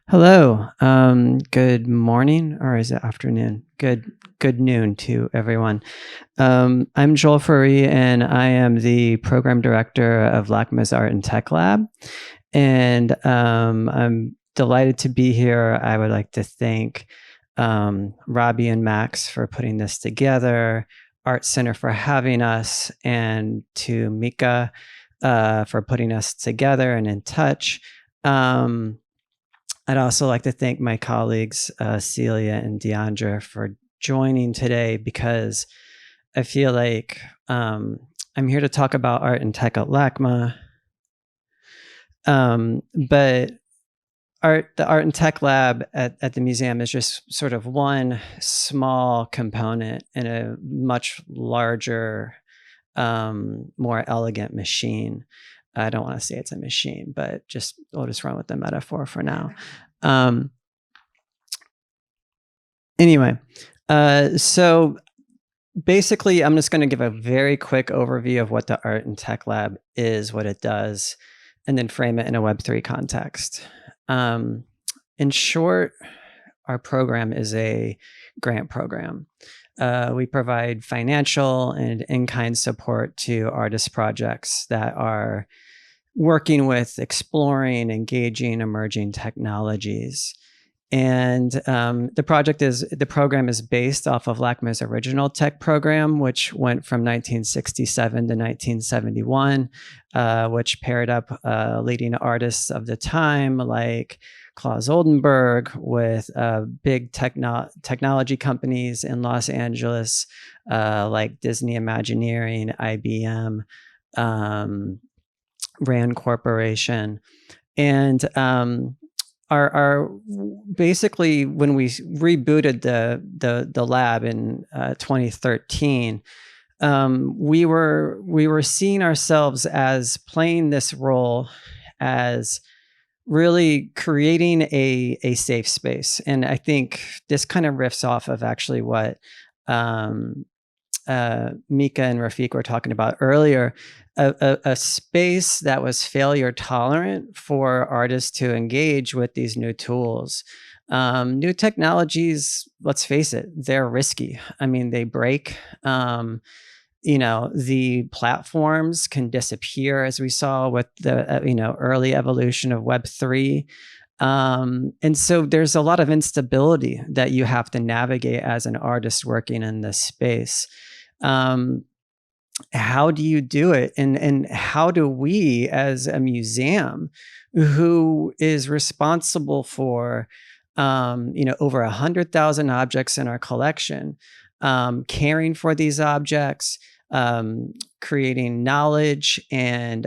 Hello. Good morning, or is it afternoon? Good noon to everyone. I'm Joel Ferree, and I am the program director of LACMA's Art and Tech Lab. And I'm delighted to be here. I would like to thank Robbie and Max for putting this together, Art Center for having us, and to Mika for putting us together and in touch. I'd also like to thank my colleagues, Celia and Dhyandra, for joining today because I feel like I'm here to talk about art and tech at LACMA, but the Art and Tech Lab at the museum is just sort of one small component in a much larger, more elegant machine. I don't want to say it's a machine, but we'll just run with the metaphor for now. Anyway, so basically, I'm just going to give a very quick overview of what the Art and Tech Lab is, what it does, and then frame it in a Web3 context. In short, our program is a grant program. We provide financial and in-kind support to artist projects that are working with exploring, engaging, emerging technologies. And the program is based off of LACMA's original tech program, which went from 1967 to 1971, which paired up leading artists of the time like Klaus Oldenburg with big technology companies in Los Angeles, like Disney Imagineering, IBM, Rand Corporation. And our basically, when we rebooted the lab in 2013, we were seeing ourselves as playing this role as really creating a safe space. And I think this kind of riffs off of actually what Mika and Rafiq were talking about earlier, a space that was failure tolerant for artists to engage with these new tools. New technologies, let's face it, they're risky. I mean, they break. The platforms can disappear, as we saw with the early evolution of Web3. And so there's a lot of instability that you have to navigate as an artist working in this space. How do you do it? And how do we, as a museum who is responsible for over 100,000 objects in our collection, caring for these objects, creating knowledge and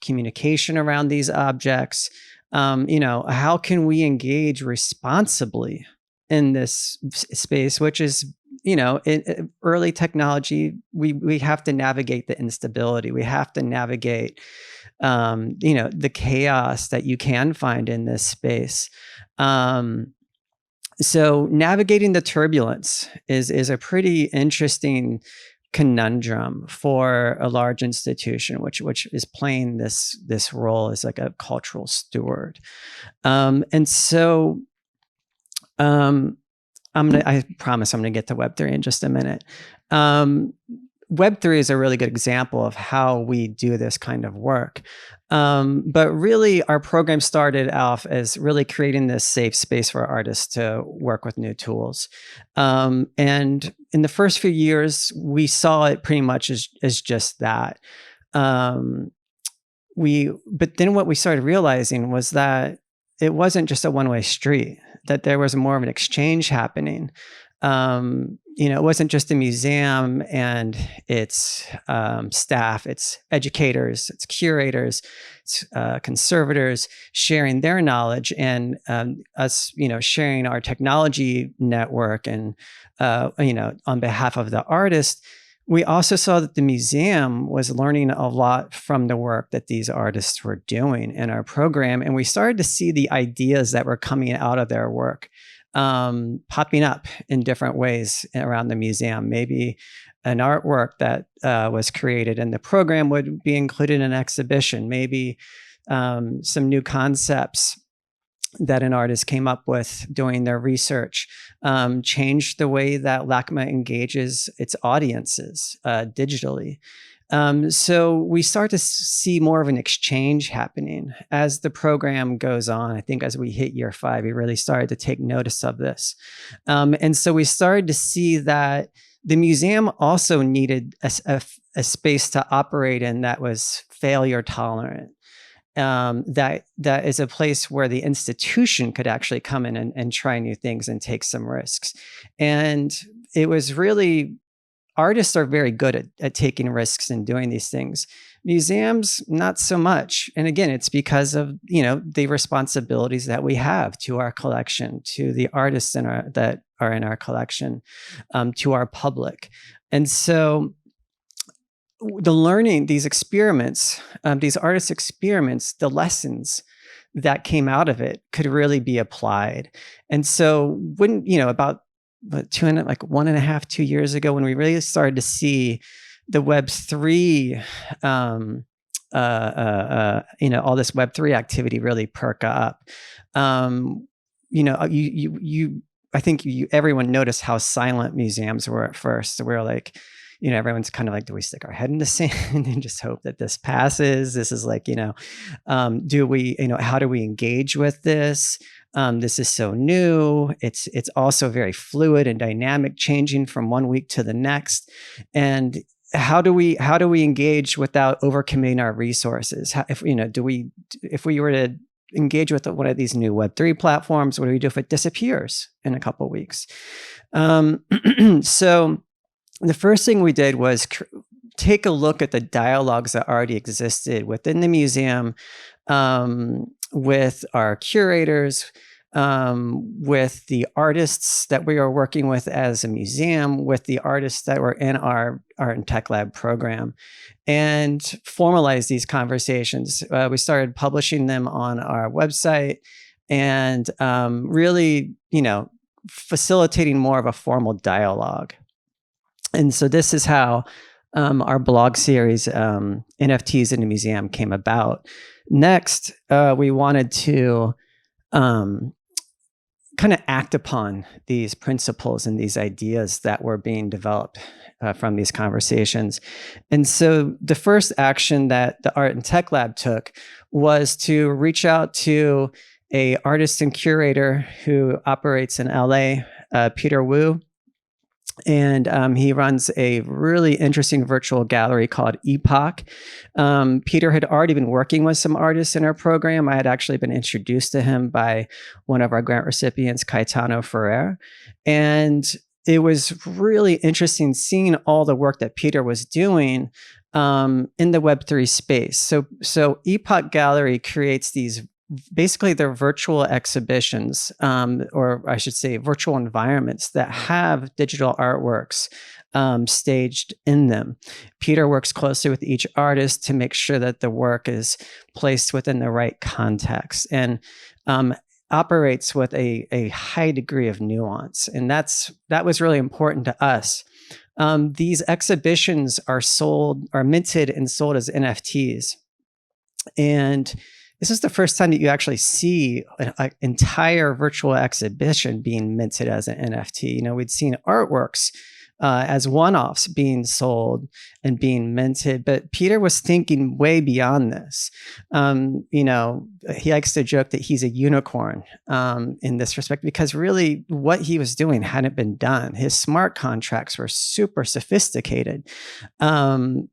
communication around these objects, how can we engage responsibly in this space, which is, in early technology, we have to navigate the instability. We have to navigate, the chaos that you can find in this space. So navigating the turbulence is a pretty interesting conundrum for a large institution, which is playing this role as like a cultural steward. And so I promise I'm gonna get to Web3 in just a minute. Web3 is a really good example of how we do this kind of work. But really, our program started off as really creating this safe space for artists to work with new tools. And in the first few years, we saw it pretty much as just that. But then what we started realizing was that it wasn't just a one-way street, that there was more of an exchange happening. It wasn't just a museum and its staff, its educators, its curators, its conservators sharing their knowledge, and us, sharing our technology network. And, on behalf of the artist, we also saw that the museum was learning a lot from the work that these artists were doing in our program. And we started to see the ideas that were coming out of their work popping up in different ways around the museum. Maybe an artwork that was created in the program would be included in an exhibition. Maybe some new concepts that an artist came up with doing their research, changed the way that LACMA engages its audiences digitally. So we start to see more of an exchange happening as the program goes on. I think as we hit year 5, we really started to take notice of this. And so we started to see that the museum also needed a space to operate in that was failure tolerant. That is a place where the institution could actually come in and try new things and take some risks. And it was really, artists are very good at taking risks and doing these things. Museums, not so much. And again, it's because of, the responsibilities that we have to our collection, to the artists that are in our collection, to our public. And so the learning, these experiments, these artist experiments, the lessons that came out of it could really be applied. And so when, about 1.5, 2 years ago, when we really started to see the Web3, all this Web3 activity really perk up, I think everyone noticed how silent museums were at first. So we were like, everyone's kind of like, do we stick our head in the sand and just hope that this passes? This is like, do we, how do we engage with this? This is so new. It's also very fluid and dynamic, changing from one week to the next. And how do we engage without overcommitting our resources? If we were to engage with one of these new Web3 platforms, what do we do if it disappears in a couple of weeks? So the first thing we did was take a look at the dialogues that already existed within the museum, with our curators, with the artists that we are working with as a museum, with the artists that were in our Art and Tech Lab program, and formalize these conversations. We started publishing them on our website and really, facilitating more of a formal dialogue. And so this is how our blog series, NFTs in the Museum, came about. Next, we wanted to kind of act upon these principles and these ideas that were being developed from these conversations. And so the first action that the Art and Tech Lab took was to reach out to an artist and curator who operates in LA, Peter Wu. And he runs a really interesting virtual gallery called Epoch. Peter had already been working with some artists in our program. I had actually been introduced to him by one of our grant recipients, Caetano Ferree. And it was really interesting seeing all the work that Peter was doing in the Web3 space. So Epoch Gallery creates these, basically they're virtual exhibitions, or I should say virtual environments that have digital artworks staged in them. Peter works closely with each artist to make sure that the work is placed within the right context, and operates with a high degree of nuance. And that was really important to us. These exhibitions are minted and sold as NFTs. And this is the first time that you actually see an entire virtual exhibition being minted as an NFT. We'd seen artworks as one-offs being sold and being minted, but Peter was thinking way beyond this. He likes to joke that he's a unicorn in this respect, because really what he was doing hadn't been done. His smart contracts were super sophisticated. And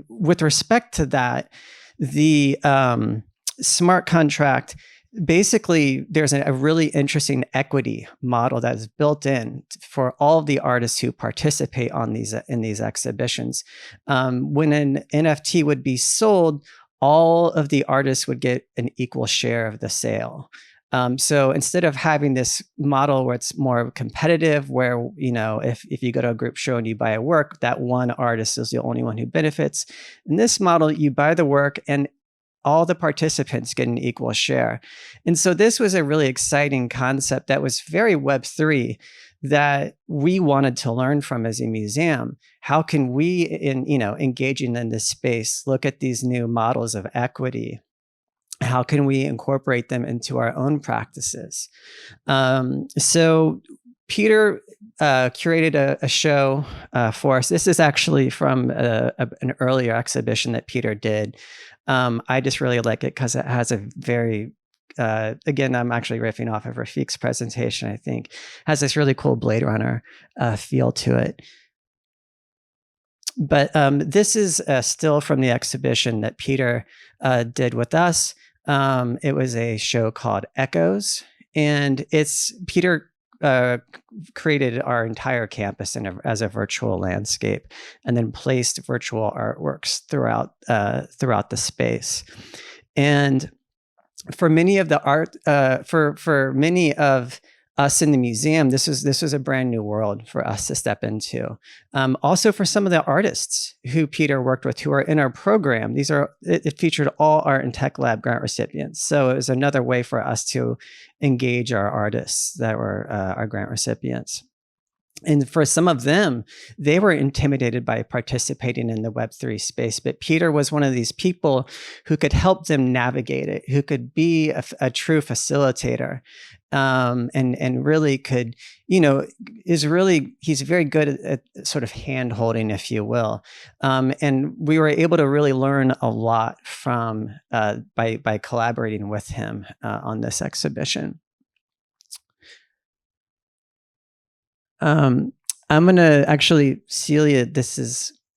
with respect to that, the smart contract, basically there's a really interesting equity model that is built in for all of the artists who participate in these exhibitions. When an NFT would be sold, all of the artists would get an equal share of the sale. So instead of having this model where it's more competitive, where, if you go to a group show and you buy a work, that one artist is the only one who benefits. In this model, you buy the work and all the participants get an equal share. And so this was a really exciting concept that was very Web3 that we wanted to learn from as a museum. How can we, engaging in this space, look at these new models of equity How can we incorporate them into our own practices? So Peter curated a show for us. This is actually from an earlier exhibition that Peter did. I just really like it because it has a very, again, I'm actually riffing off of Rafiq's presentation, I think, has this really cool Blade Runner feel to it. But this is still from the exhibition that Peter did with us. It was a show called Echoes, and Peter created our entire campus as a virtual landscape, and then placed virtual artworks throughout the space. And for many of the art, for many of us in the museum, this was a brand new world for us to step into. Also for some of the artists who Peter worked with, who are in our program, it featured all Art and Tech Lab grant recipients. So it was another way for us to engage our artists that were our grant recipients. And for some of them, they were intimidated by participating in the Web3 space. But Peter was one of these people who could help them navigate it, who could be a true facilitator, and really could, he's very good at sort of hand holding, if you will. And we were able to really learn a lot from by collaborating with him on this exhibition. I'm going to actually, Celia,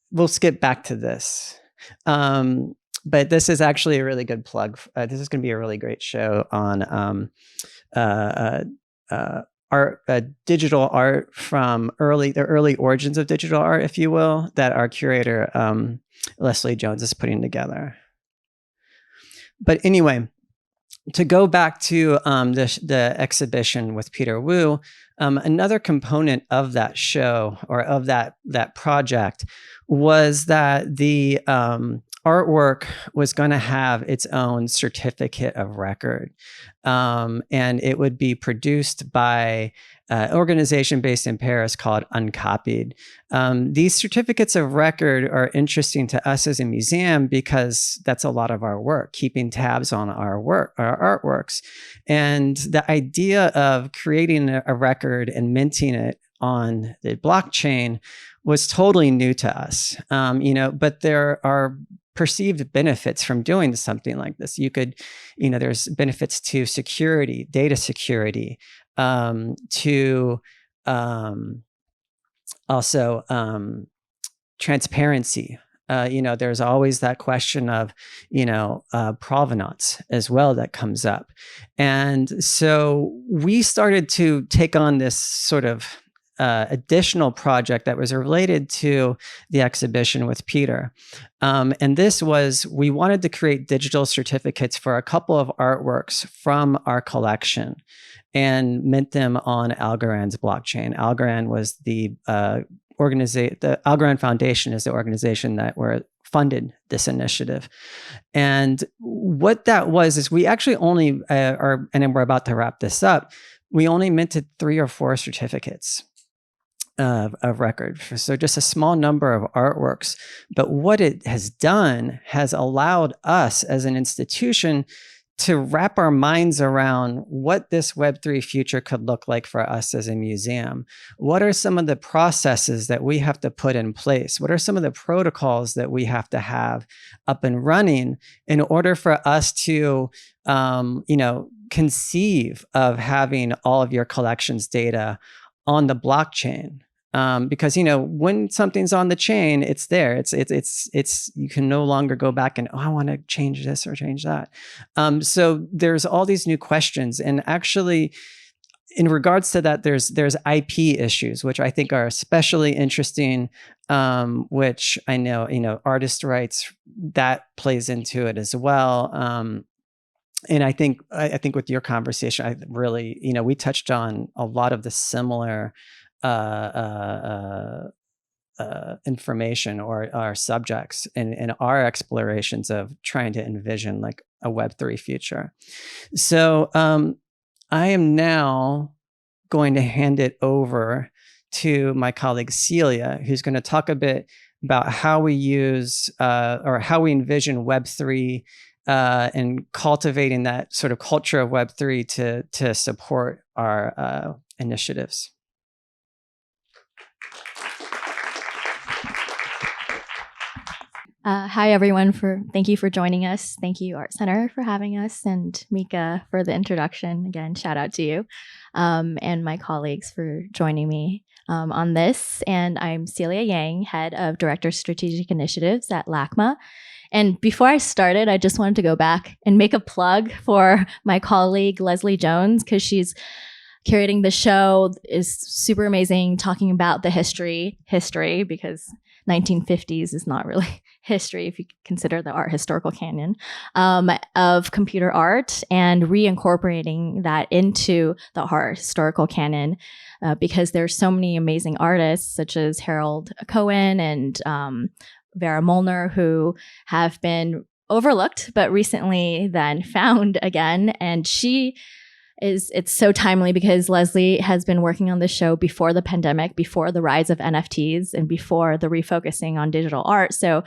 we'll skip back to this. But this is actually a really good plug. This is going to be a really great show on art, digital art from the early origins of digital art, if you will, that our curator, Leslie Jones, is putting together. But anyway, to go back to the exhibition with Peter Wu, another component of that show, or of that project, was that the artwork was going to have its own certificate of record, and it would be produced by an organization based in Paris called Uncopied. These certificates of record are interesting to us as a museum because that's a lot of our work, keeping tabs on our artworks. And the idea of creating a record and minting it on the blockchain was totally new to us. But there are perceived benefits from doing something like this. You could, there's benefits to security, data security, to also transparency. There's always that question of, provenance as well that comes up. And so we started to take on this sort of additional project that was related to the exhibition with Peter. And this was, we wanted to create digital certificates for a couple of artworks from our collection and mint them on Algorand's blockchain. Algorand was the Algorand Foundation is the organization that funded this initiative. And what that was is we actually only and then we're about to wrap this up, we only minted 3 or 4 certificates of record. So just a small number of artworks. But what it has done has allowed us as an institution to wrap our minds around what this Web3 future could look like for us as a museum. What are some of the processes that we have to put in place? What are some of the protocols that we have to have up and running in order for us to, conceive of having all of your collections data on the blockchain? Because when something's on the chain, it's there. It's you can no longer go back and I want to change this or change that. So there's all these new questions, and actually, in regards to that, there's IP issues, which I think are especially interesting. Which I know artist rights, that plays into it as well. And I think with your conversation, I really we touched on a lot of the similar information or our subjects in our explorations of trying to envision like a Web3 future. So I am now going to hand it over to my colleague Celia, who's going to talk a bit about how we use or how we envision Web3 and cultivating that sort of culture of Web3 to support our initiatives. Hi, everyone. Thank you for joining us. Thank you, Art Center, for having us, and Mika for the introduction. Again, shout out to you, and my colleagues for joining me on this. And I'm Celia Yang, Head of Director Strategic Initiatives at LACMA. And before I started, I just wanted to go back and make a plug for my colleague, Leslie Jones, because she's curating the show, is super amazing, talking about the history, because 1950s is not really history if you consider the art historical canon of computer art, and reincorporating that into the art historical canon because there's so many amazing artists such as Harold Cohen and Vera Molnar who have been overlooked but recently then found again. And it's so timely because Leslie has been working on this show before the pandemic, before the rise of NFTs, and before the refocusing on digital art. So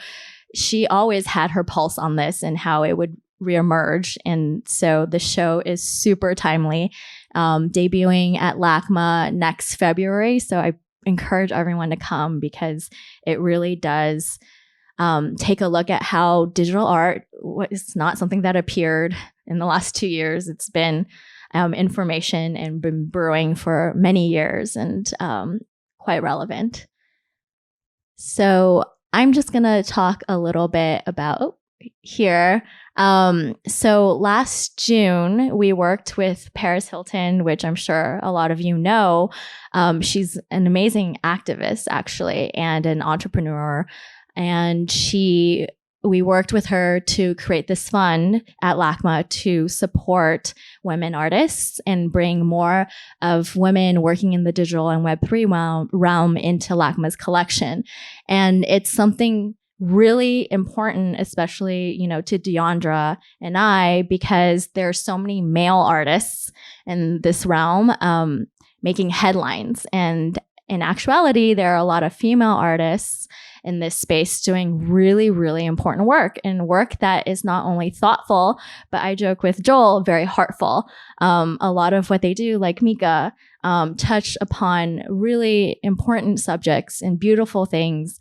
she always had her pulse on this and how it would reemerge. And so the show is super timely, debuting at LACMA next February. So I encourage everyone to come because it really does take a look at how digital art is not something that appeared in the last 2 years. It's been information and been brewing for many years and quite relevant. So I'm just going to talk a little bit about here. So last June, we worked with Paris Hilton, which I'm sure a lot of you know. She's an amazing activist, actually, and an entrepreneur. And we worked with her to create this fund at LACMA to support women artists and bring more of women working in the digital and Web3 realm into LACMA's collection. And it's something really important, especially, to Dhyandra and I, because there's so many male artists in this realm making headlines. And in actuality, there are a lot of female artists in this space doing really, really important work, and work that is not only thoughtful, but I joke with Joel, very heartful. A lot of what they do, like Mika, touch upon really important subjects and beautiful things,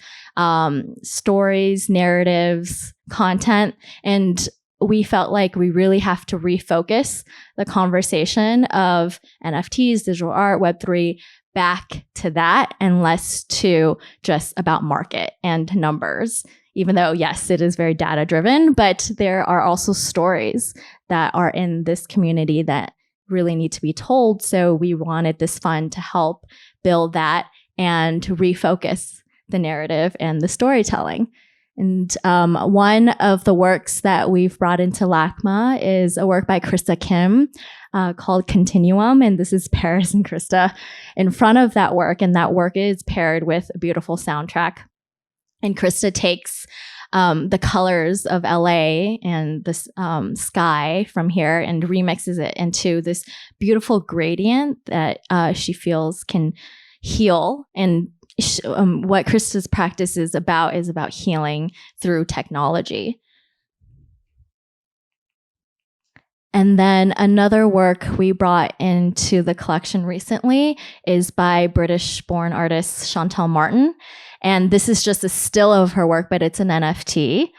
stories, narratives, content. And we felt like we really have to refocus the conversation of NFTs, digital art, Web3, back to that and less to just about market and numbers, even though, yes, it is very data driven, but there are also stories that are in this community that really need to be told. So we wanted this fund to help build that and to refocus the narrative and the storytelling. And one of the works that we've brought into LACMA is a work by Krista Kim called Continuum. And this is Paris and Krista in front of that work. And that work is paired with a beautiful soundtrack. And Krista takes the colors of LA and the sky from here and remixes it into this beautiful gradient that she feels can heal. And what Krista's practice is about healing through technology. And then another work we brought into the collection recently is by British-born artist Chantal Martin. And this is just a still of her work, but it's an NFT.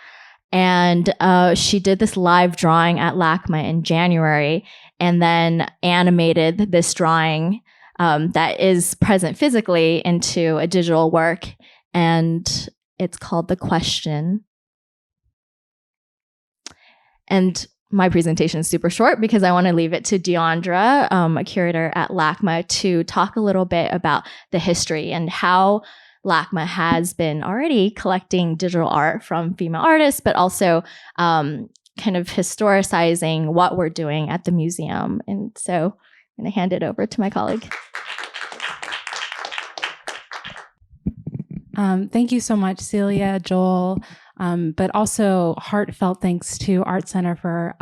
And she did this live drawing at LACMA in January and then animated this drawing that is present physically into a digital work, and it's called The Question. And my presentation is super short because I want to leave it to Dhyandra, a curator at LACMA, to talk a little bit about the history and how LACMA has been already collecting digital art from female artists, but also kind of historicizing what we're doing at the museum. And so I'm going to hand it over to my colleague. Thank you so much, Celia, Joel, but also heartfelt thanks to Art Center for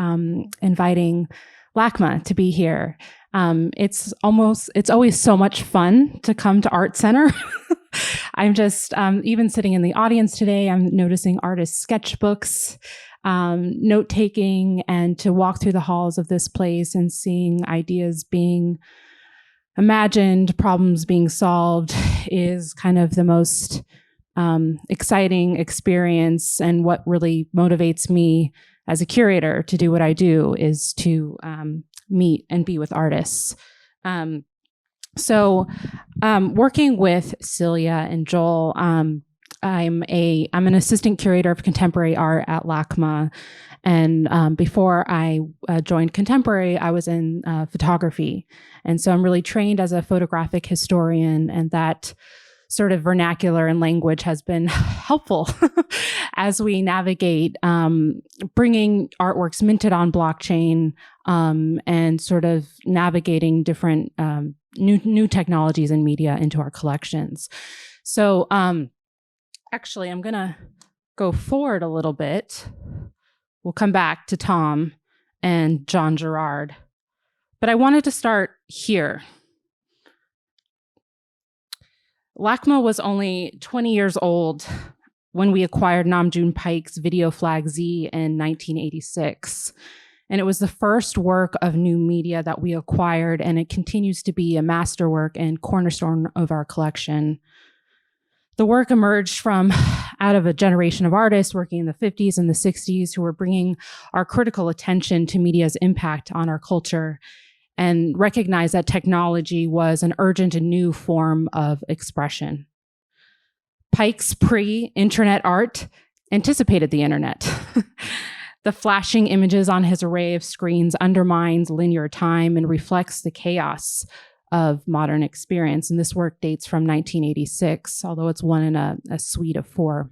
inviting LACMA to be here. It's always so much fun to come to Art Center. I'm just, even sitting in the audience today, I'm noticing artist sketchbooks. note-taking and to walk through the halls of this place and seeing ideas being imagined, problems being solved is kind of the most exciting experience, and what really motivates me as a curator to do what I do is to meet and be with artists. So working with Celia and Joel, I'm an assistant curator of contemporary art at LACMA. And before I joined contemporary, I was in photography. And so I'm really trained as a photographic historian, and that sort of vernacular and language has been helpful as we navigate bringing artworks minted on blockchain and sort of navigating different new technologies and media into our collections. So actually, I'm going to go forward a little bit. We'll come back to Tom and John Gerard. But I wanted to start here. LACMA was only 20 years old when we acquired Namjoon Paik's Video Flag Z in 1986. And it was the first work of new media that we acquired, and it continues to be a masterwork and cornerstone of our collection. The work emerged from out of a generation of artists working in the 50s and the 60s who were bringing our critical attention to media's impact on our culture, and recognized that technology was an urgent and new form of expression. Paik's pre-internet art anticipated the internet. The flashing images on his array of screens undermines linear time and reflects the chaos of modern experience. And this work dates from 1986, although it's one in a suite of 4.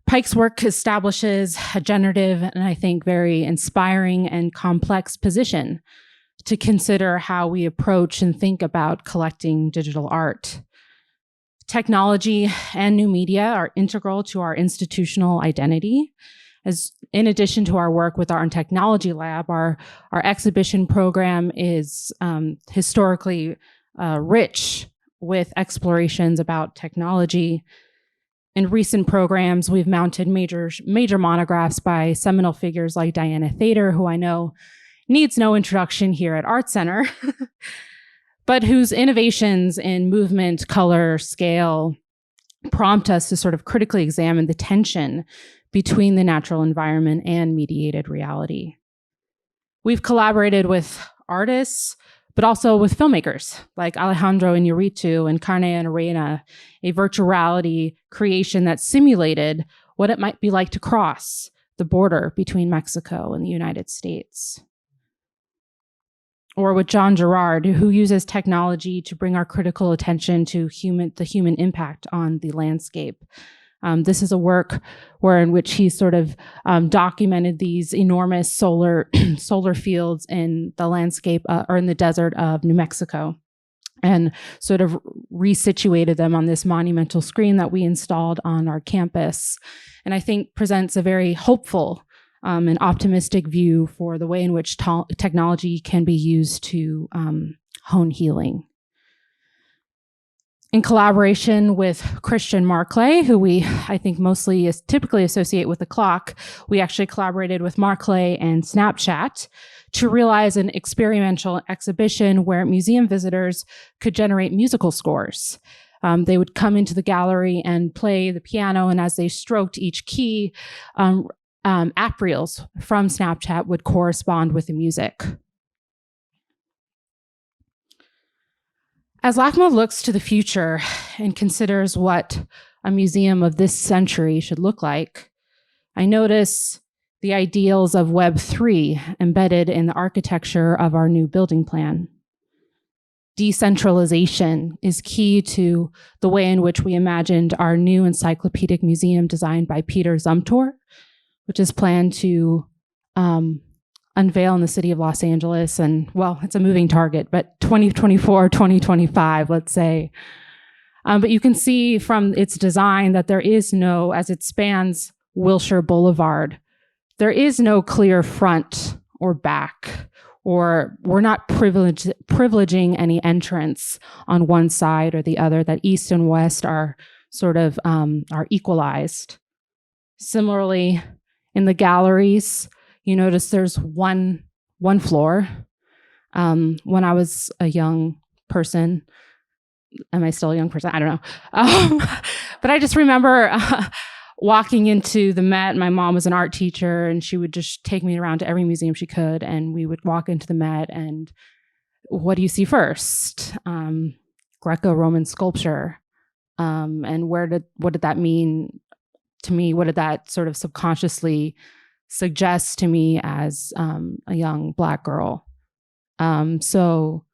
Paik's work establishes a generative and I think very inspiring and complex position to consider how we approach and think about collecting digital art. Technology and new media are integral to our institutional identity. As in addition to our work with Art and Technology Lab, our exhibition program is historically rich with explorations about technology. In recent programs, we've mounted major monographs by seminal figures like Diana Thader, who I know needs no introduction here at Art Center, but whose innovations in movement, color, scale prompt us to sort of critically examine the tension between the natural environment and mediated reality. We've collaborated with artists, but also with filmmakers like Alejandro Iñárritu and Carne and Arena, a virtuality creation that simulated what it might be like to cross the border between Mexico and the United States. Or with John Gerard, who uses technology to bring our critical attention to the human impact on the landscape. This is a work in which he sort of documented these enormous solar fields in the landscape or in the desert of New Mexico, and sort of resituated them on this monumental screen that we installed on our campus. And I think presents a very hopeful and optimistic view for the way in which technology can be used to hone healing. In collaboration with Christian Marclay, who I think mostly typically associate with the clock, we actually collaborated with Marclay and Snapchat to realize an experiential exhibition where museum visitors could generate musical scores. They would come into the gallery and play the piano, and as they stroked each key, app reels from Snapchat would correspond with the music. As LACMA looks to the future and considers what a museum of this century should look like, I notice the ideals of Web3 embedded in the architecture of our new building plan. Decentralization is key to the way in which we imagined our new encyclopedic museum designed by Peter Zumthor, which is planned to unveil in the city of Los Angeles. And well, it's a moving target, but 2024, 2025, let's say. But you can see from its design that there is no, as it spans Wilshire Boulevard, there is no clear front or back, or we're not privileging any entrance on one side or the other, that east and west are sort of are equalized. Similarly, In the galleries, you notice there's one floor. When I was a young person, am I still a young person? I don't know. But I just remember walking into the Met. My mom was an art teacher, and she would just take me around to every museum she could, and we would walk into the Met, and what do you see first? Greco-Roman sculpture. And what did that mean to me? What did that sort of subconsciously suggest to me as a young Black girl? So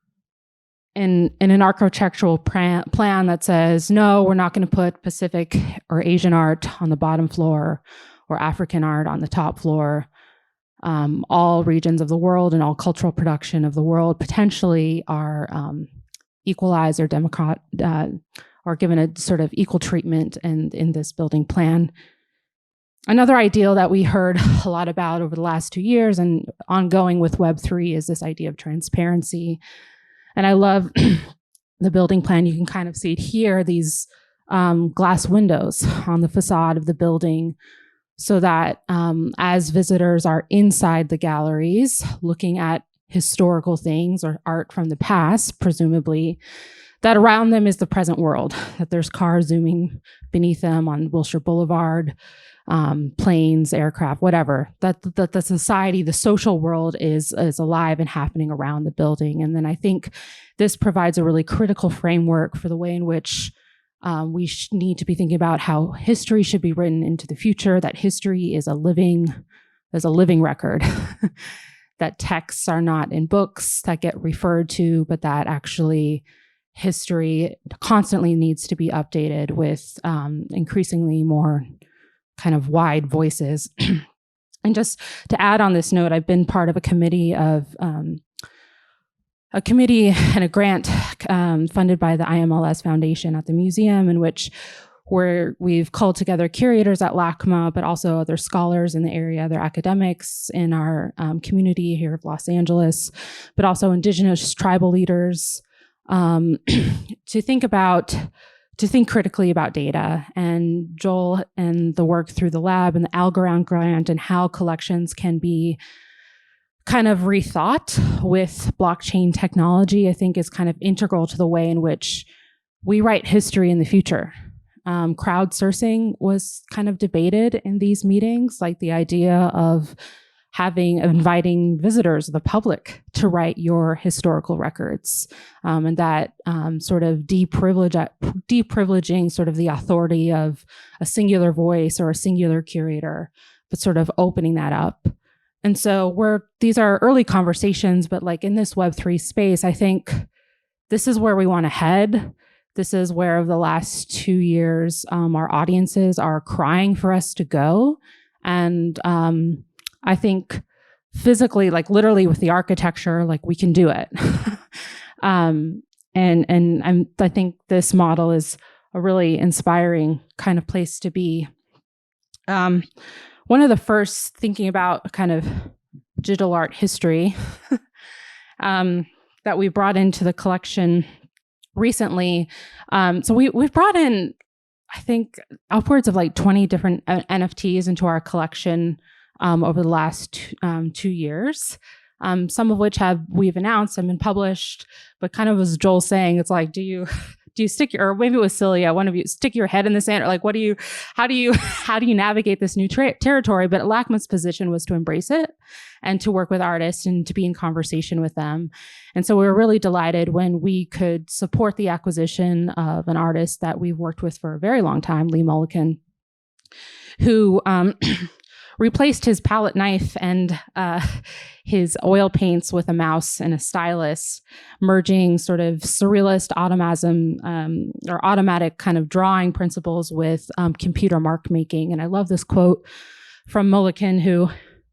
in an architectural plan that says, no, we're not going to put Pacific or Asian art on the bottom floor or African art on the top floor, all regions of the world and all cultural production of the world potentially are equalized or or given a sort of equal treatment in this building plan. Another ideal that we heard a lot about over the last 2 years and ongoing with Web3 is this idea of transparency. And I love the building plan. You can kind of see it here, these glass windows on the facade of the building, so that as visitors are inside the galleries looking at historical things or art from the past, presumably, that around them is the present world, that there's cars zooming beneath them on Wilshire Boulevard, planes, aircraft, whatever, that the society, the social world is alive and happening around the building. And then I think this provides a really critical framework for the way in which we need to be thinking about how history should be written into the future, that history is a living record, that texts are not in books that get referred to, but that actually history constantly needs to be updated with increasingly more kind of wide voices. And just to add on this note, I've been part of a committee and a grant funded by the IMLS Foundation at the museum, in which we've called together curators at LACMA, but also other scholars in the area, other academics in our community here of Los Angeles, but also indigenous tribal leaders, to think critically about data. And Joel and the work through the lab and the Algorand grant and how collections can be kind of rethought with blockchain technology, I think is kind of integral to the way in which we write history in the future. Crowdsourcing was kind of debated in these meetings, like the idea of inviting visitors, the public, to write your historical records, and that sort of deprivileging sort of the authority of a singular voice or a singular curator, but sort of opening that up. And so these are early conversations, but like in this Web3 space, I think this is where we want to head. This is where over the last 2 years, our audiences are crying for us to go. And I think physically, like literally with the architecture, like we can do it. I think this model is a really inspiring kind of place to be. One of the first thinking about kind of digital art history that we brought into the collection recently. So we've brought in, I think, upwards of like 20 different NFTs into our collection over the last 2 years, some of which we've announced and been published, but kind of as Joel's saying, it's like, do you stick or maybe it was Celia, one of you, stick your head in the sand, or like, how do you navigate this new territory? But LACMA's position was to embrace it and to work with artists and to be in conversation with them. And so we were really delighted when we could support the acquisition of an artist that we've worked with for a very long time, Lee Mulliken, who replaced his palette knife and his oil paints with a mouse and a stylus, merging sort of surrealist or automatic kind of drawing principles with computer mark making. And I love this quote from Mulliken, who,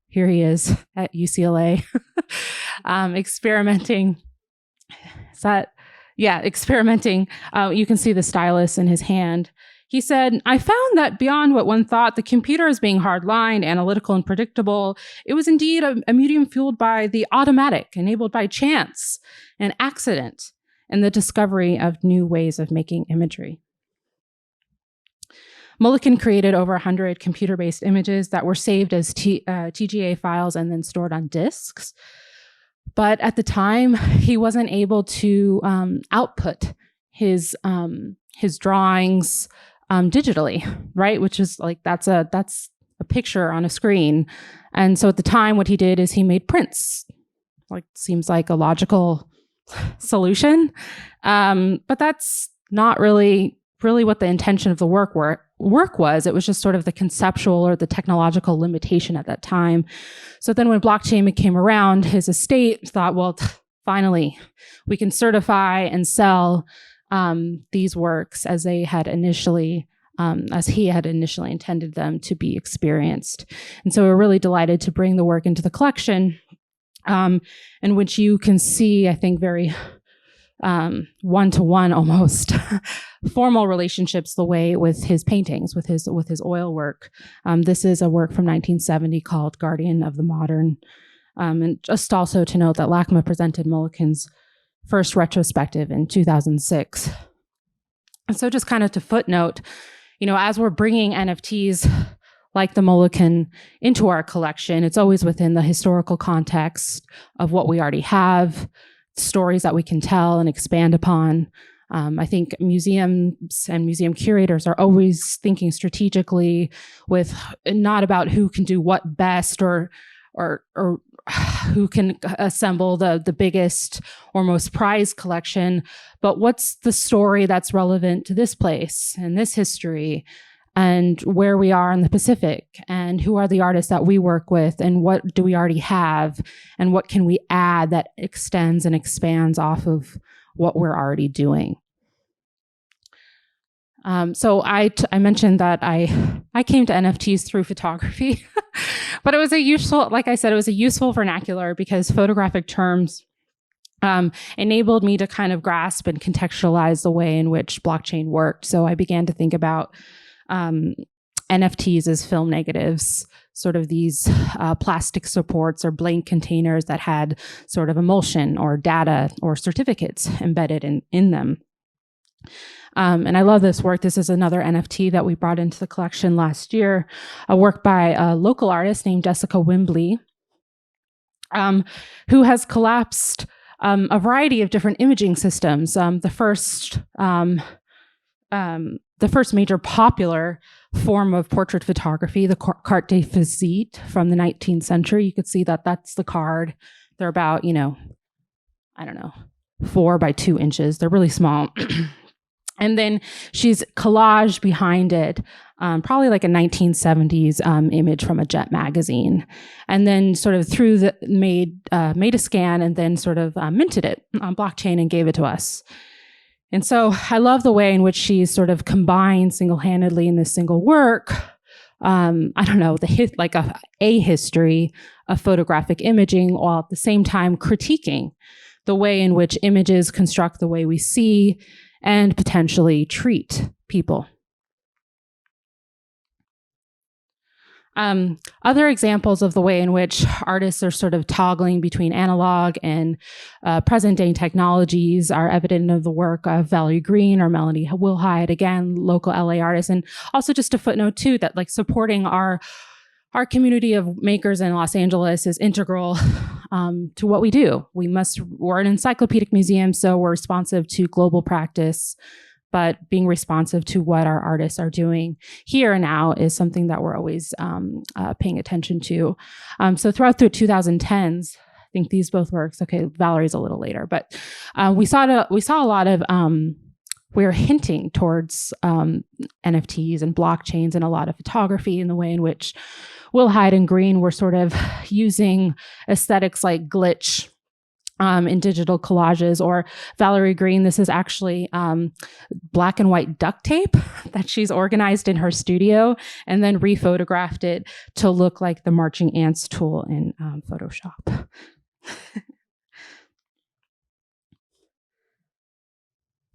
here he is at UCLA, experimenting. Experimenting. You can see the stylus in his hand. He said, "I found that beyond what one thought, the computer as being hard-lined, analytical, and predictable, it was indeed a medium fueled by the automatic, enabled by chance and accident, and the discovery of new ways of making imagery." Mulliken created over 100 computer-based images that were saved as TGA files and then stored on disks. But at the time, he wasn't able to output his drawings digitally, right? Which is like, that's a picture on a screen. And so at the time, what he did is he made prints. Like, seems like a logical solution. But that's not really what the intention of the work was. It was just sort of the conceptual or the technological limitation at that time. So then when blockchain came around, his estate thought, well, finally, we can certify and sell these works as he had initially intended them to be experienced. And so we're really delighted to bring the work into the collection, in which you can see, I think, very one-to-one almost formal relationships the way with his paintings, with his oil work. This is a work from 1970 called Guardian of the Modern. And just also to note that LACMA presented Mulliken's first retrospective in 2006. And so just kind of to footnote, as we're bringing NFTs like the Mulliken into our collection, it's always within the historical context of what we already have, stories that we can tell and expand upon. I think museums and museum curators are always thinking strategically with not about who can do what best or who can assemble the biggest or most prized collection, but what's the story that's relevant to this place and this history and where we are in the Pacific, and who are the artists that we work with, and what do we already have, and what can we add that extends and expands off of what we're already doing. So I mentioned that I came to NFTs through photography, but it was a useful vernacular because photographic terms enabled me to kind of grasp and contextualize the way in which blockchain worked. So I began to think about NFTs as film negatives, sort of these plastic supports or blank containers that had sort of emulsion or data or certificates embedded in them. And I love this work. This is another NFT that we brought into the collection last year, a work by a local artist named Jessica Wimbley, who has collapsed a variety of different imaging systems. The first major popular form of portrait photography, the carte de visite from the 19th century. You could see that that's the card. They're about, 4 by 2 inches. They're really small. And then she's collaged behind it, probably like a 1970s image from a Jet magazine, and then sort of made a scan and then sort of minted it on blockchain and gave it to us. And so I love the way in which she's sort of combined single-handedly in this single work, a history of photographic imaging, while at the same time critiquing the way in which images construct the way we see and potentially treat people. Other examples of the way in which artists are sort of toggling between analog and present-day technologies are evident in the work of Valerie Green or Melanie Wilhide, again, local LA artists. And also just a footnote too, that like supporting our community of makers in Los Angeles is integral to what we do. We're an encyclopedic museum, so we're responsive to global practice, but being responsive to what our artists are doing here and now is something that we're always paying attention to. So throughout the 2010s, I think these both works. Okay, Valerie's a little later, but we saw a lot of we're hinting towards NFTs and blockchains and a lot of photography in the way in which Wilhide and Green were sort of using aesthetics like glitch in digital collages, or Valerie Green, this is actually black and white duct tape that she's organized in her studio and then rephotographed it to look like the marching ants tool in Photoshop.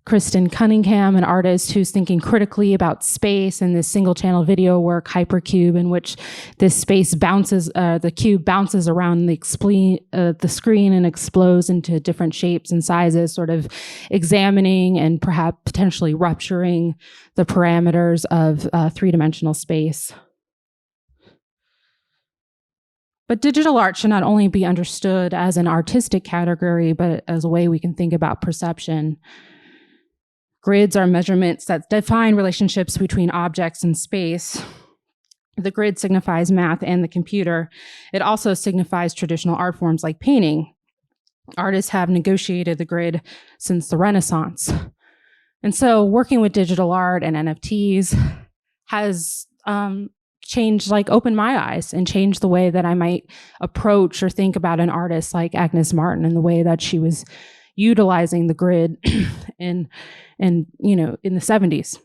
Kristen Cunningham, an artist who's thinking critically about space and this single channel video work, Hypercube, in which this space bounces, the cube bounces around the screen and explodes into different shapes and sizes, sort of examining and perhaps potentially rupturing the parameters of three-dimensional space. But digital art should not only be understood as an artistic category, but as a way we can think about perception. Grids are measurements that define relationships between objects and space. The grid signifies math and the computer. It also signifies traditional art forms like painting. Artists have negotiated the grid since the Renaissance. And so working with digital art and NFTs has changed, like opened my eyes and changed the way that I might approach or think about an artist like Agnes Martin and the way that she was utilizing the grid in the 70s.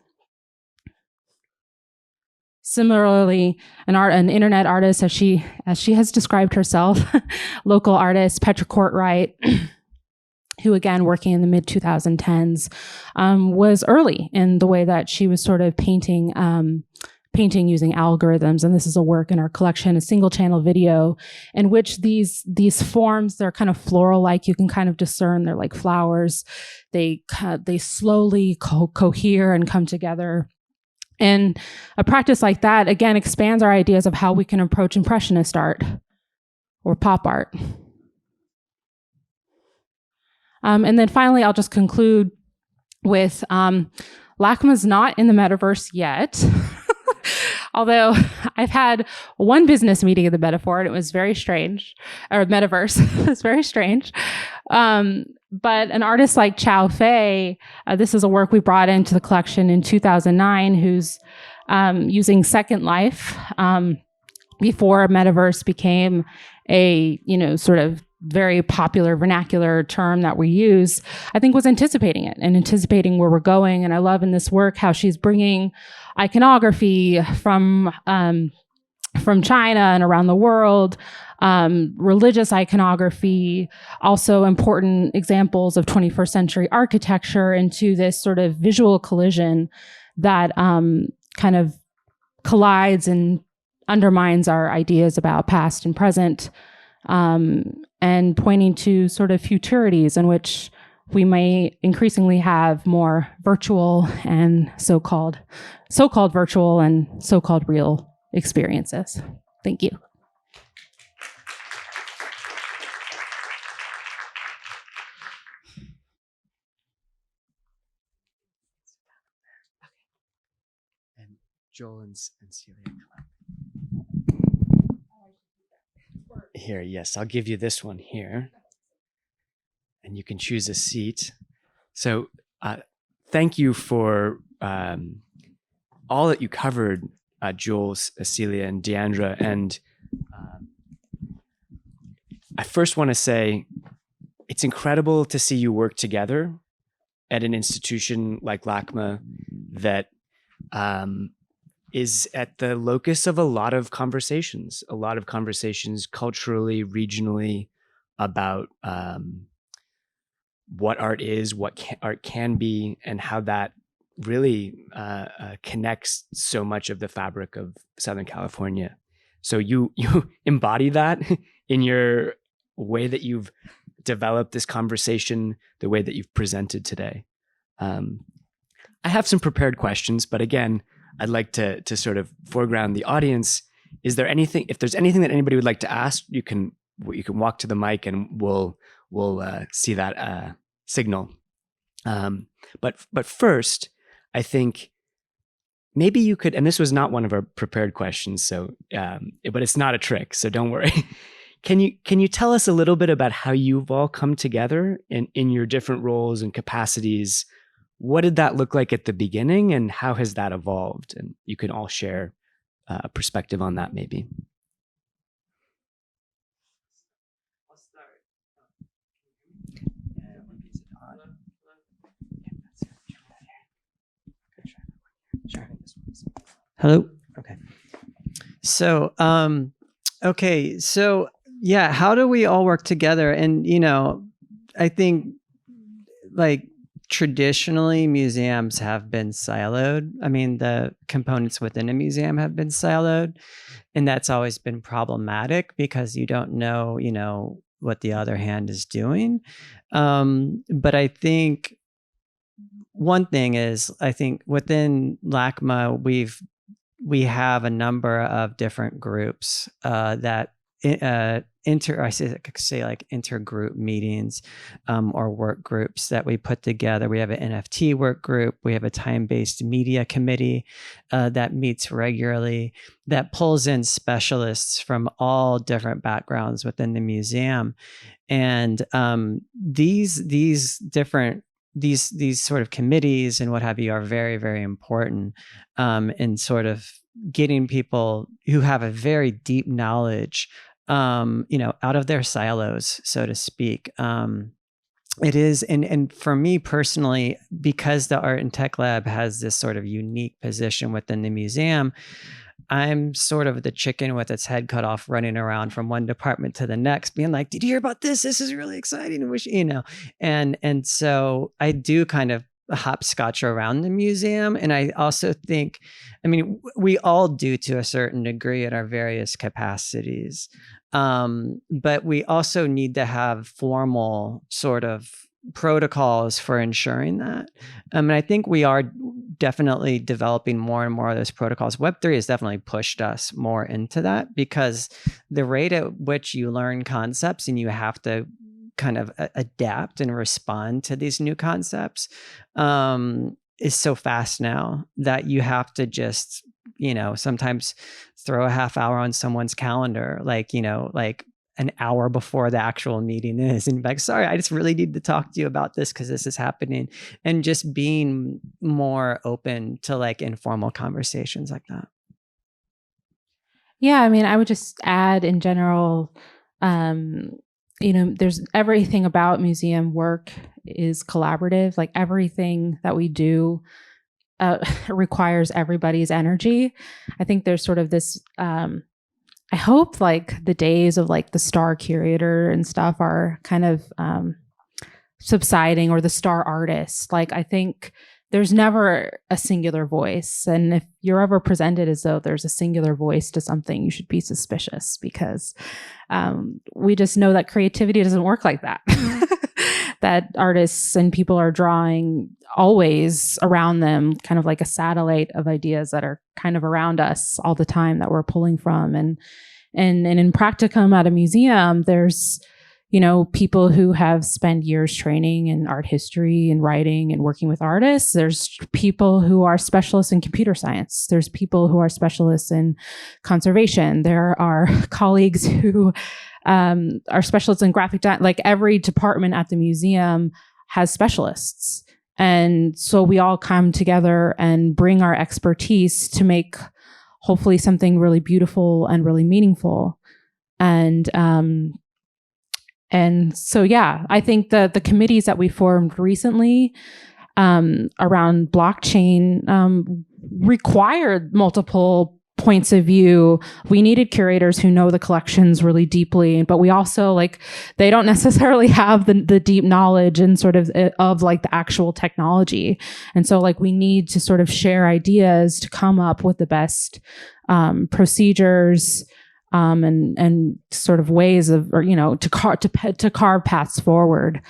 Similarly, an internet artist, as she has described herself, local artist Petra Courtwright, who again working in the mid 2010s, was early in the way that she was sort of painting using algorithms. And this is a work in our collection, a single channel video, in which these forms, they're kind of floral like. You can kind of discern they're like flowers. They slowly cohere and come together. And a practice like that, again, expands our ideas of how we can approach impressionist art or pop art. And then finally, I'll just conclude with LACMA's not in the metaverse yet. Although I've had one business meeting in the metaphor, and it was very strange, or metaverse, it was very strange. But an artist like Chow Fei, this is a work we brought into the collection in 2009, who's using Second Life before metaverse became a, sort of very popular vernacular term that we use, I think was anticipating it and anticipating where we're going. And I love in this work how she's bringing iconography from China and around the world, religious iconography, also important examples of 21st century architecture into this sort of visual collision that kind of collides and undermines our ideas about past and present, and pointing to sort of futurities in which we may increasingly have more virtual and so-called virtual and so-called real experiences. Thank you. And Joel and Celia. Here, yes, I'll give you this one here. And you can choose a seat. So thank you for all that you covered, Joel, Celia, and Dhyandra. And I first want to say it's incredible to see you work together at an institution like LACMA that is at the locus of a lot of conversations culturally, regionally, about what art is, what art can be, and how that really connects so much of the fabric of Southern California. So you embody that in your way that you've developed this conversation, the way that you've presented today. I have some prepared questions, but again, I'd like to sort of foreground the audience. Is there anything, if there's anything that anybody would like to ask, you can walk to the mic and we'll see that signal. But first, I think maybe you could, and this was not one of our prepared questions, so but it's not a trick, so don't worry. Can you tell us a little bit about how you've all come together in your different roles and capacities? What did that look like at the beginning, and how has that evolved? And you can all share a perspective on that, maybe. I'll start. Hello. Okay. So, yeah, how do we all work together? And I think like traditionally museums have been siloed. I mean, the components within a museum have been siloed, and that's always been problematic because you don't know, what the other hand is doing. But I think one thing is, I think within LACMA, we have a number of different groups that intergroup meetings or work groups that we put together. We have an NFT work group. We have a time-based media committee that meets regularly, that pulls in specialists from all different backgrounds within the museum. And these sort of committees and what have you are very, very important in sort of getting people who have a very deep knowledge, out of their silos, so to speak. It is, and for me personally, because the Art and Tech Lab has this sort of unique position within the museum, I'm sort of the chicken with its head cut off, running around from one department to the next, being like, "Did you hear about this? This is really exciting." And so I do kind of hopscotch around the museum. And I also think, we all do to a certain degree at our various capacities. But we also need to have formal sort of protocols for ensuring that. And I think we are definitely developing more and more of those protocols. Web3 has definitely pushed us more into that, because the rate at which you learn concepts and you have to kind of adapt and respond to these new concepts is so fast now that you have to just, sometimes throw a half hour on someone's calendar, like an hour before the actual meeting is, and be like, "Sorry, I just really need to talk to you about this because this is happening," and just being more open to like informal conversations like that. Yeah, I would just add in general, there's everything about museum work is collaborative. Like everything that we do requires everybody's energy. I think there's sort of this, I hope like the days of like the star curator and stuff are kind of subsiding, or the star artist. Like I think there's never a singular voice. And if you're ever presented as though there's a singular voice to something, you should be suspicious, because we just know that creativity doesn't work like that. That artists and people are drawing always around them, kind of like a satellite of ideas that are kind of around us all the time that we're pulling from. And in practicum at a museum, there's people who have spent years training in art history and writing and working with artists. There's people who are specialists in computer science. There's people who are specialists in conservation. There are colleagues who are specialists in graphic design. Like every department at the museum has specialists. And so we all come together and bring our expertise to make hopefully something really beautiful and really meaningful. And so, yeah, I think the committees that we formed recently around blockchain required multiple points of view. We needed curators who know the collections really deeply, but we also they don't necessarily have the deep knowledge and sort of like the actual technology. And so we need to sort of share ideas to come up with the best procedures and sort of ways of, to carve paths forward.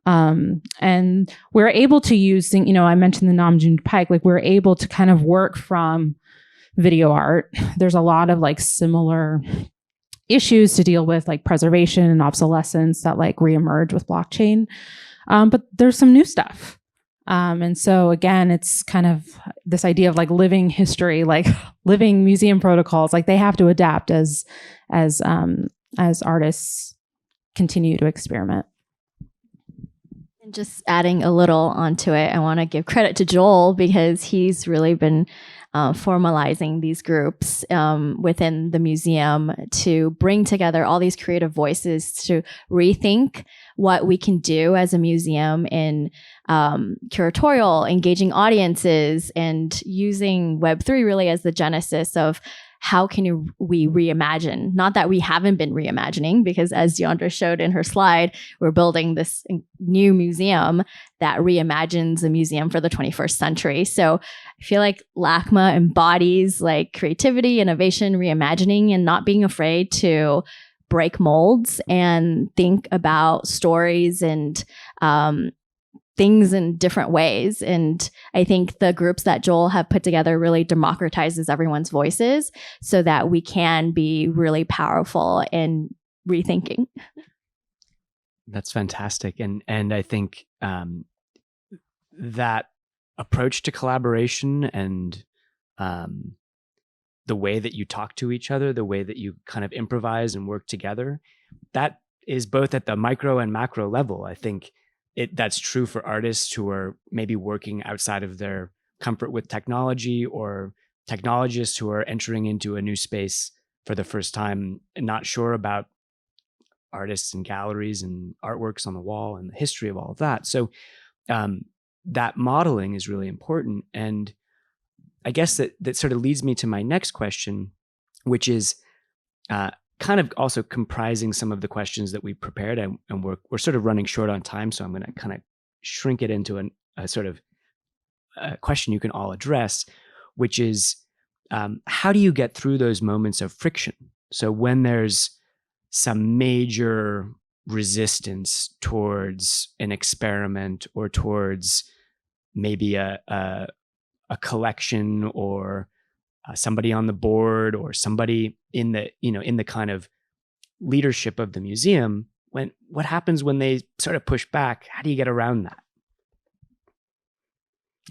And we're able to use things, I mentioned the Nam June Paik, we're able to kind of work from video art. There's a lot of similar issues to deal with, like preservation and obsolescence that reemerge with blockchain. But there's some new stuff. And so again, it's kind of this idea of living history, living museum protocols, they have to adapt as artists continue to experiment. And just adding a little onto it, I want to give credit to Joel, because he's really been formalizing these groups within the museum to bring together all these creative voices to rethink what we can do as a museum in curatorial, engaging audiences, and using Web3 really as the genesis of how can we reimagine? Not that we haven't been reimagining, because as Dhyandra showed in her slide, we're building this new museum that reimagines a museum for the 21st century. So I feel like LACMA embodies like creativity, innovation, reimagining, and not being afraid to break molds and think about stories and things in different ways. And I think the groups that Joel have put together really democratizes everyone's voices so that we can be really powerful in rethinking. That's fantastic. And I think that approach to collaboration and the way that you talk to each other, the way that you kind of improvise and work together, that is both at the micro and macro level. I think that's true for artists who are maybe working outside of their comfort with technology, or technologists who are entering into a new space for the first time and not sure about artists and galleries and artworks on the wall and the history of all of that. So that modeling is really important. And I guess that sort of leads me to my next question, which is kind of also comprising some of the questions that we prepared, and we're sort of running short on time. So I'm going to kind of shrink it into a sort of question you can all address, which is how do you get through those moments of friction? So when there's some major resistance towards an experiment, or towards maybe a collection, or somebody on the board, or somebody in the kind of leadership of the museum, what happens when they sort of push back? How do you get around that?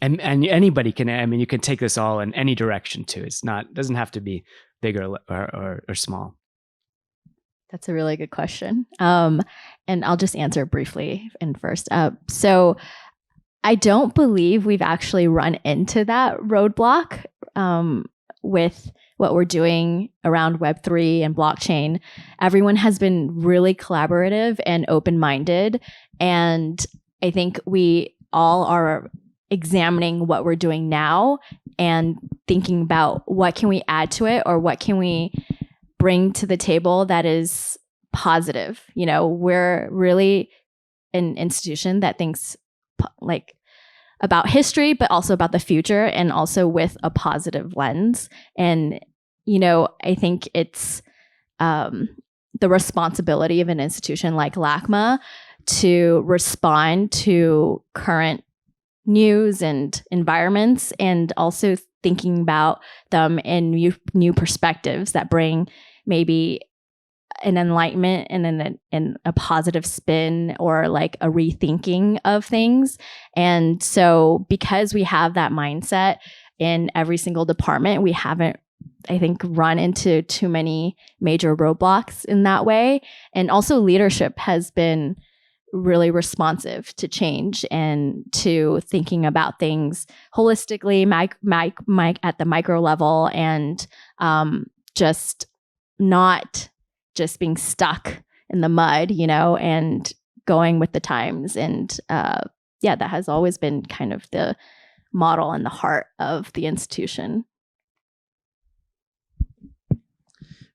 And anybody can, I mean, you can take this all in any direction too. Doesn't have to be big or small. That's a really good question. And I'll just answer briefly and first. So I don't believe we've actually run into that roadblock with what we're doing around Web3 and blockchain. Everyone has been really collaborative and open-minded. And I think we all are examining what we're doing now and thinking about what can we add to it, or what can we bring to the table that is positive. You know, we're really an institution that thinks like about history, but also about the future, and also with a positive lens. And, you know, I think it's the responsibility of an institution like LACMA to respond to current news and environments, and also thinking about them in new perspectives that bring maybe an enlightenment and a positive spin, or like a rethinking of things. And so because we have that mindset in every single department, we haven't, I think, run into too many major roadblocks in that way. And also leadership has been really responsive to change and to thinking about things holistically, at the micro level, and just not just being stuck in the mud, you know, and going with the times. And that has always been kind of the model and the heart of the institution.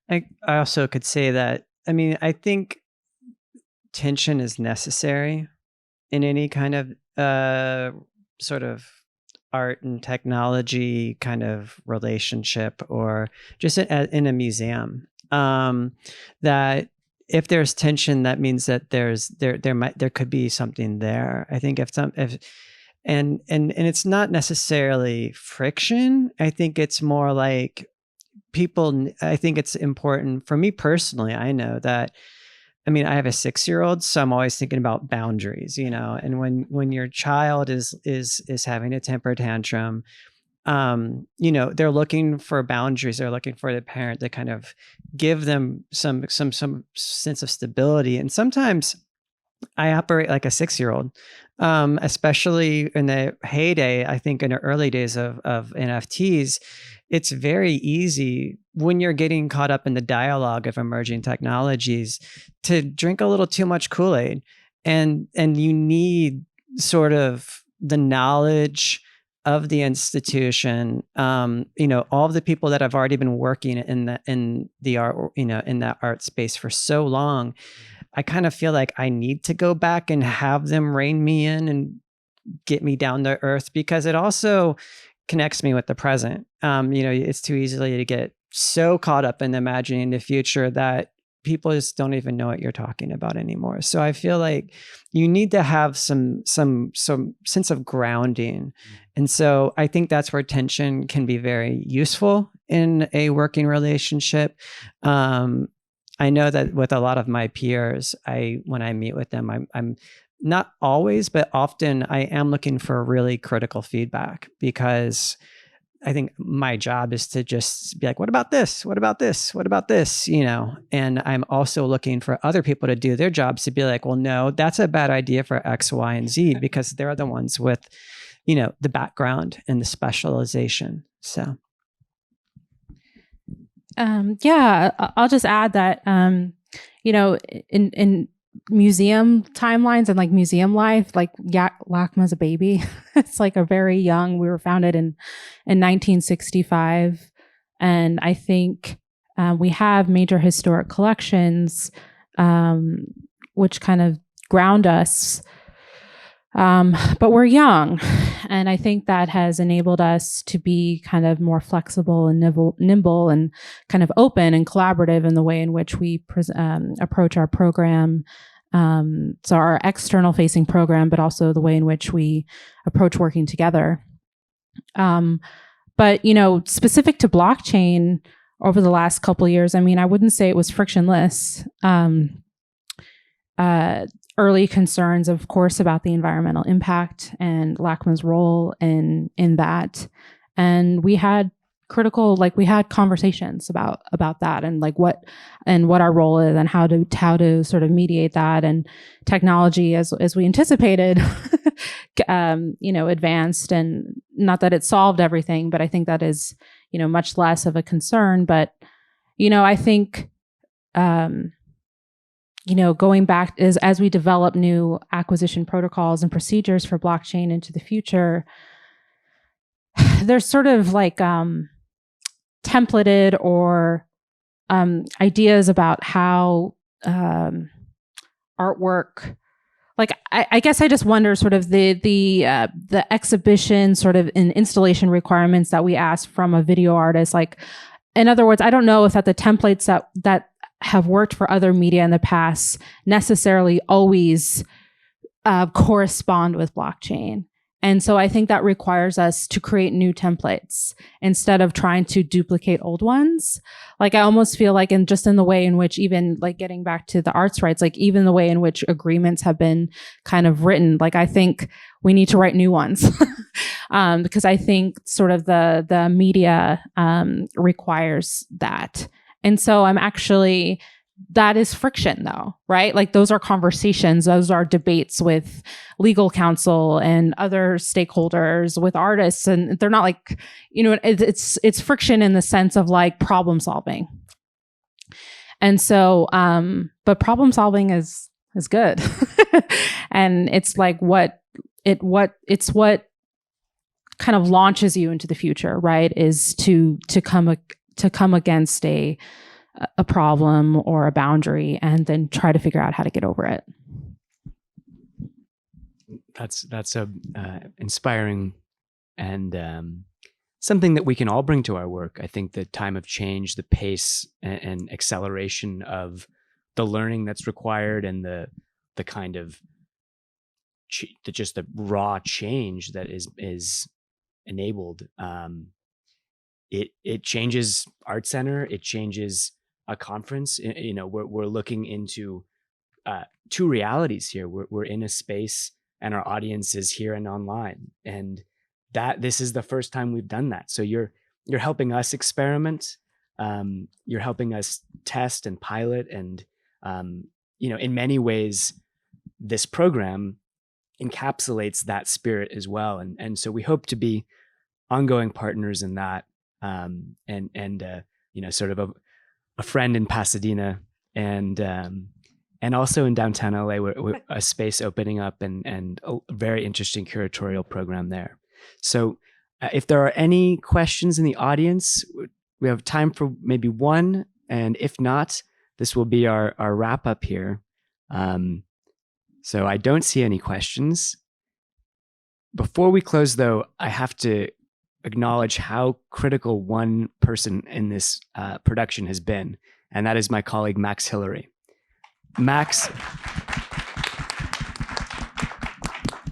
I also could say that, I mean, I think tension is necessary in any kind of sort of art and technology kind of relationship, or just in a museum. That if there's tension, that means that there could be something there. I think and it's not necessarily friction. I think it's more like I think it's important for me personally. I know that, I mean, I have a 6-year-old, so I'm always thinking about boundaries, you know, and when your child is having a temper tantrum, you know, they're looking for boundaries. They're looking for the parent to kind of give them some sense of stability. And sometimes I operate like a 6-year-old, especially in the heyday. I think in the early days of NFTs, it's very easy when you're getting caught up in the dialogue of emerging technologies to drink a little too much Kool-Aid, and you need sort of the knowledge of the institution, all of the people that have already been working in the art, in that art space for so long, I kind of feel like I need to go back and have them rein me in and get me down to earth, because it also connects me with the present. It's too easily to get so caught up in imagining the future that people just don't even know what you're talking about anymore. So I feel like you need to have some sense of grounding. And so I think that's where tension can be very useful in a working relationship. I know that with a lot of my peers, when I meet with them, I'm not always, but often I am looking for really critical feedback, because I think my job is to just be like, what about this? What about this? What about this? And I'm also looking for other people to do their jobs to be like, well, no, that's a bad idea for X, Y, and Z, because they're the ones with, the background and the specialization. So. Yeah, I'll just add that, in museum timelines and like museum life, like LACMA's a baby. It's like a very young, we were founded in 1965. And I think we have major historic collections, which kind of ground us. But we're young. And I think that has enabled us to be kind of more flexible and nimble and kind of open and collaborative in the way in which we approach our program. So our external facing program, but also the way in which we approach working together. But, specific to blockchain over the last couple of years, I mean, I wouldn't say it was frictionless. Early concerns, of course, about the environmental impact and LACMA's role in that. And we had conversations about that and what our role is and how to sort of mediate that. And technology, as we anticipated, advanced, and not that it solved everything, but I think that is, much less of a concern. But, I think, going back as we develop new acquisition protocols and procedures for blockchain into the future, there's sort of templated or ideas about how artwork, I guess I just wonder sort of the exhibition sort of installation requirements that we ask from a video artist. In other words, I don't know if that the templates that have worked for other media in the past necessarily always correspond with blockchain. And so I think that requires us to create new templates instead of trying to duplicate old ones. I almost feel like in the way in which, even getting back to the arts rights, even the way in which agreements have been kind of written, I think we need to write new ones. Because I think sort of the media requires that. And so that is friction though, right? Those are conversations, those are debates with legal counsel and other stakeholders, with artists. And they're not it's friction in the sense of problem solving. And so, but problem solving is good. And it's what kind of launches you into the future, right? Is to come against a problem or a boundary and then try to figure out how to get over it. That's a inspiring and something that we can all bring to our work. I think the time of change, the pace and acceleration of the learning that's required, and the kind of just the raw change that is enabled. It changes Art Center. It changes a conference. We're looking into two realities here. We're in a space, and our audience is here and online, and this is the first time we've done that. So you're helping us experiment. You're helping us test and pilot, and in many ways, this program encapsulates that spirit as well. And so we hope to be ongoing partners in that. Sort of a friend in Pasadena, and also in downtown LA, we're a space opening up, and a very interesting curatorial program there. So If there are any questions in the audience, we have time for maybe one. And if not, this will be our wrap up here. So I don't see any questions. Before we close, though, I have to acknowledge how critical one person in this production has been, and that is my colleague, Max Hillary. Max,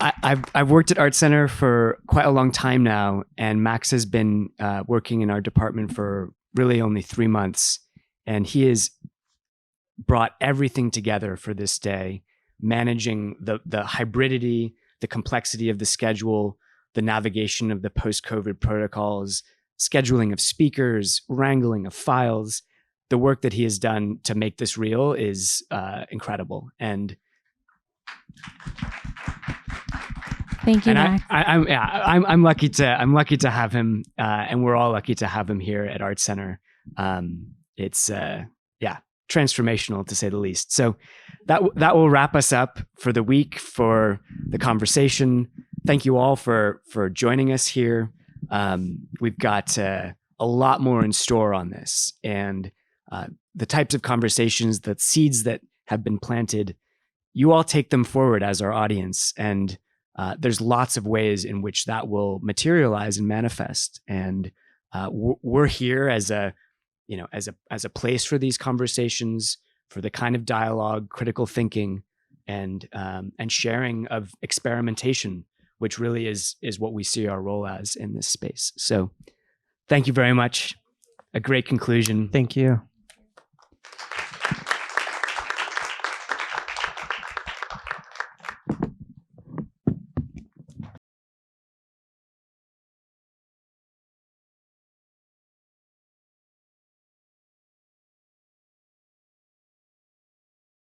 I've worked at Art Center for quite a long time now, and Max has been working in our department for really only 3 months, and he has brought everything together for this day, managing the hybridity, the complexity of the schedule, the navigation of the post-COVID protocols, scheduling of speakers, wrangling of files. The work that he has done to make this real is incredible. And thank you, Max. I'm lucky to have him, and we're all lucky to have him here at Art Center. It's transformational, to say the least. So that will wrap us up for the week, for the conversation. Thank you all for joining us here. We've got a lot more in store on this, and the types of conversations, the seeds that have been planted, you all take them forward as our audience, and there's lots of ways in which that will materialize and manifest. And we're here as a place for these conversations, for the kind of dialogue, critical thinking, and sharing of experimentation, which really is what we see our role as in this space. So thank you very much. A great conclusion. Thank you.